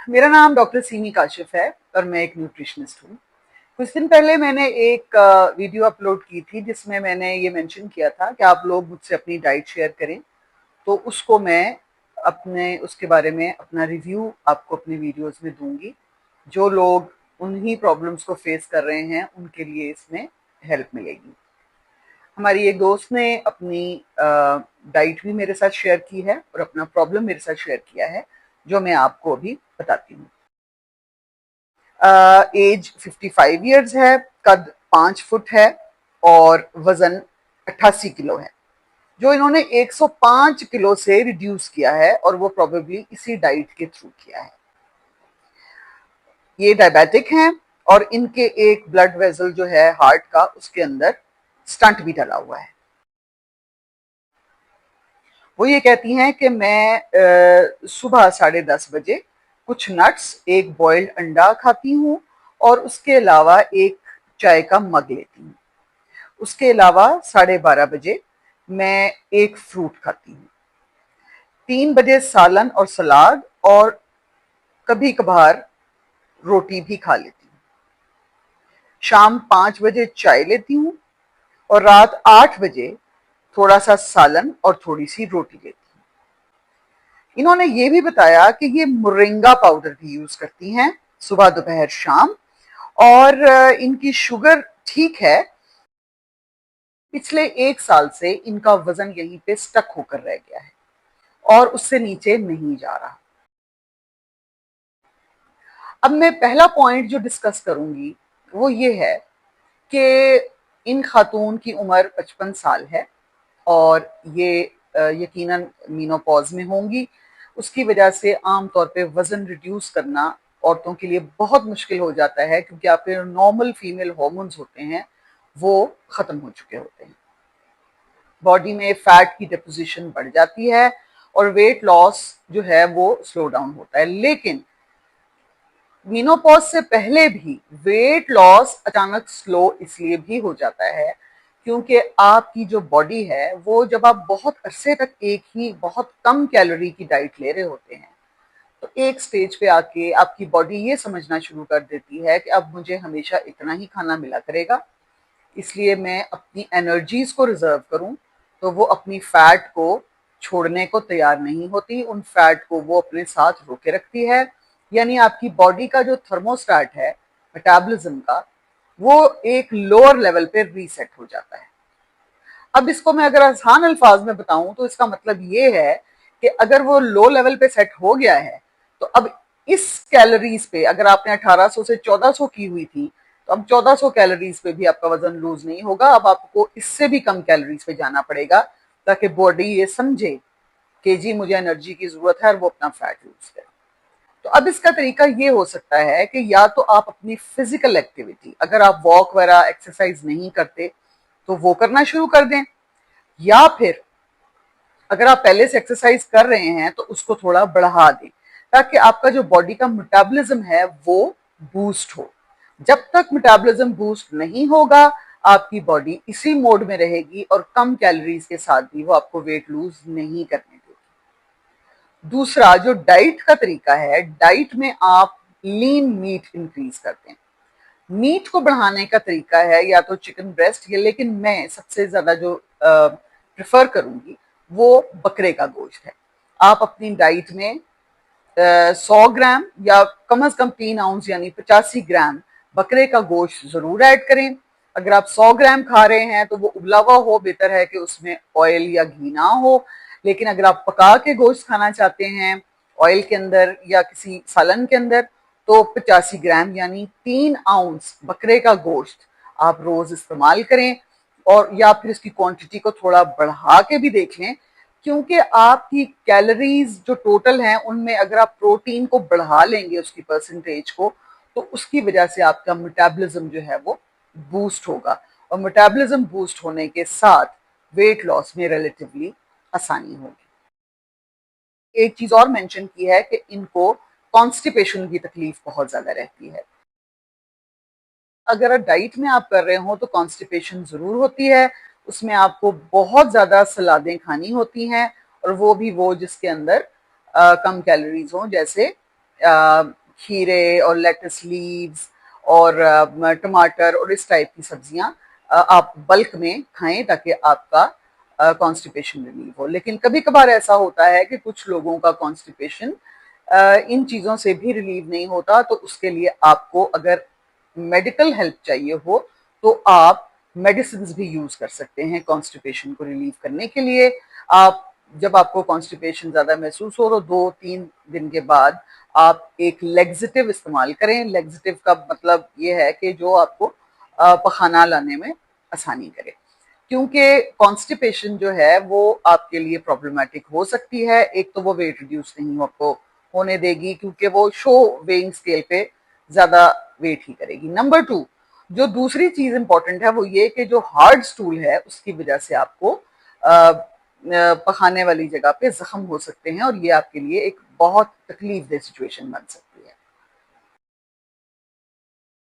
मेरा नाम doctor semi Kashif है और मैं एक न्यूट्रिशनिस्ट हूँ। कुछ दिन पहले मैंने एक वीडियो अपलोड की थी जिसमें मैंने ये मेंशन किया था कि आप लोग मुझसे अपनी डाइट शेयर करें, तो उसको मैं अपने उसके बारे में अपना रिव्यू आपको अपनी वीडियोस में दूंगी। जो लोग उन्हीं प्रॉब्लम्स को फेस कर रहे हैं उनके लिए इसमें हेल्प मिलेगी। हमारी एक दोस्त ने अपनी डाइट भी मेरे साथ शेयर की है और अपना प्रॉब्लम मेरे साथ शेयर किया है, जो मैं आपको अभी बताती हूँ। एज 55 ईयर्स है, कद 5 फुट है और वजन 88 किलो है, जो इन्होंने 105 किलो से रिड्यूस किया है और वो प्रोबेबली इसी डाइट के थ्रू किया है। ये डायबिटिक हैं और इनके एक ब्लड वेसल जो है हार्ट का, उसके अंदर स्टंट भी डला हुआ है। वो ये कहती हैं कि मैं सुबह 10:30 बजे कुछ नट्स, एक बॉइल्ड अंडा खाती हूँ और उसके अलावा एक चाय का मग लेती हूँ। उसके अलावा 12:30 बजे मैं एक फ्रूट खाती हूँ। 3 बजे सालन और सलाद और कभी कभार रोटी भी खा लेती हूँ। शाम 5 बजे चाय लेती हूँ और रात 8 बजे थोड़ा सा सालन और थोड़ी सी रोटी लेती हूँ। इन्होंने ये भी बताया कि ये मोरिंगा पाउडर भी यूज करती हैं सुबह दोपहर शाम, और इनकी शुगर ठीक है। पिछले 1 साल से इनका वजन यहीं पे स्टक होकर रह गया है और उससे नीचे नहीं जा रहा। अब मैं पहला पॉइंट जो डिस्कस करूंगी वो ये है कि इन खातून की उम्र 55 साल है और ये यकीनन मीनोपॉज में होंगी। उसकी वजह से आमतौर पे वजन रिड्यूस करना औरतों के लिए बहुत मुश्किल हो जाता है, क्योंकि आपके नॉर्मल फीमेल हार्मोन्स होते हैं वो खत्म हो चुके होते हैं। बॉडी में फैट की डिपोजिशन बढ़ जाती है और वेट लॉस जो है वो स्लो डाउन होता है। लेकिन मीनोपॉज से पहले भी वेट लॉस अचानक स्लो इसलिए भी हो जाता है क्योंकि आपकी जो बॉडी है वो, जब आप बहुत अरसे तक एक ही बहुत कम कैलोरी की डाइट ले रहे होते हैं, तो एक स्टेज पे आके आपकी बॉडी ये समझना शुरू कर देती है कि अब मुझे हमेशा इतना ही खाना मिला करेगा, इसलिए मैं अपनी एनर्जीज को रिजर्व करूं। तो वो अपनी फैट को छोड़ने को तैयार नहीं होती, उन फैट को वो अपने साथ रोके रखती है। यानी आपकी बॉडी का जो थर्मोस्टेट है मेटाबॉलिज्म का, वो एक लोअर लेवल पे रीसेट हो जाता है। अब इसको मैं अगर आसान अल्फाज में बताऊं तो इसका मतलब ये है कि अगर वो लो लेवल पे सेट हो गया है, तो अब इस कैलोरीज पे, अगर आपने 1800 से 1400 की हुई थी, तो अब 1400 कैलोरीज पे भी आपका वजन लूज नहीं होगा। अब आपको इससे भी कम कैलोरीज पे जाना पड़ेगा ताकि बॉडी ये समझे कि जी मुझे एनर्जी की जरूरत है और वो अपना फैट लूज करे। तो अब इसका तरीका ये हो सकता है कि या तो आप अपनी फिजिकल एक्टिविटी, अगर आप वॉक वगैरह एक्सरसाइज नहीं करते तो वो करना शुरू कर दें, या फिर अगर आप पहले से एक्सरसाइज कर रहे हैं तो उसको थोड़ा बढ़ा दें ताकि आपका जो बॉडी का मेटाबॉलिज्म है वो बूस्ट हो। जब तक मेटाबॉलिज्म बूस्ट नहीं होगा, आपकी बॉडी इसी मोड में रहेगी और कम कैलोरीज के साथ भी वो आपको वेट लूज नहीं करने देगी। दूसरा जो डाइट का तरीका है, डाइट में आप लीन मीट इंक्रीज करते हैं। मीट को बढ़ाने का तरीका है या तो चिकन ब्रेस्ट, या लेकिन मैं सबसे ज्यादा जो प्रेफर करूंगी वो बकरे का गोश्त है। आप अपनी डाइट में 100 ग्राम या कम से कम 3 आउंस यानी 85 ग्राम बकरे का गोश्त जरूर ऐड करें। अगर आप 100 ग्राम खा रहे हैं तो वो उबला हुआ हो, बेहतर है कि उसमें ऑयल या घी ना हो। लेकिन अगर आप पका के गोश्त खाना चाहते हैं ऑयल के अंदर या किसी सालन के अंदर, तो 85 ग्राम यानी 3 आउंस बकरे का गोश्त आप रोज इस्तेमाल करें। और या फिर इसकी क्वांटिटी को थोड़ा बढ़ा के भी देख लें, क्योंकि आपकी कैलोरीज जो टोटल हैं उनमें अगर आप प्रोटीन को बढ़ा लेंगे उसकी परसेंटेज को, तो उसकी वजह से आपका मेटाबॉलिज्म जो है वो बूस्ट होगा और मेटाबॉलिज्म बूस्ट होने के साथ वेट लॉस में रिलेटिवली आसानी होगी। एक चीज और मेंशन की है कि इनको कॉन्स्टिपेशन की तकलीफ बहुत ज्यादा रहती है। अगर डाइट में आप कर रहे हो तो कॉन्स्टिपेशन जरूर होती है, उसमें आपको बहुत ज्यादा सलादें खानी होती हैं और वो भी वो जिसके अंदर कम कैलोरीज हो, जैसे खीरे और लेटस लीव्स और टमाटर और इस टाइप की सब्जियां आप बल्क में खाएं ताकि आपका कॉन्स्टिपेशन रिलीव हो। लेकिन कभी कभार ऐसा होता है कि कुछ लोगों का कॉन्स्टिपेशन इन चीज़ों से भी रिलीव नहीं होता, तो उसके लिए आपको अगर मेडिकल हेल्प चाहिए हो तो आप मेडिसिन भी यूज कर सकते हैं कॉन्स्टिपेशन को रिलीव करने के लिए। आप जब आपको कॉन्स्टिपेशन ज्यादा महसूस हो तो 2-3 दिन के बाद आप एक लेग्जेटिव इस्तेमाल करें। लेग्जेटिव का मतलब ये है कि जो आपको पखाना लाने में आसानी करे, क्योंकि कॉन्स्टिपेशन जो है वो आपके लिए प्रॉब्लमेटिक हो सकती है। एक तो वो वेट रिड्यूस नहीं आपको होने देगी क्योंकि वो शो वेइंग स्केल पे ज्यादा वेट ही करेगी। नंबर 2, जो दूसरी चीज इंपॉर्टेंट है वो ये कि जो हार्ड स्टूल है उसकी वजह से आपको पखाने वाली जगह पे जख्म हो सकते हैं और ये आपके लिए एक बहुत तकलीफ दह सिचुएशन बन सकती है।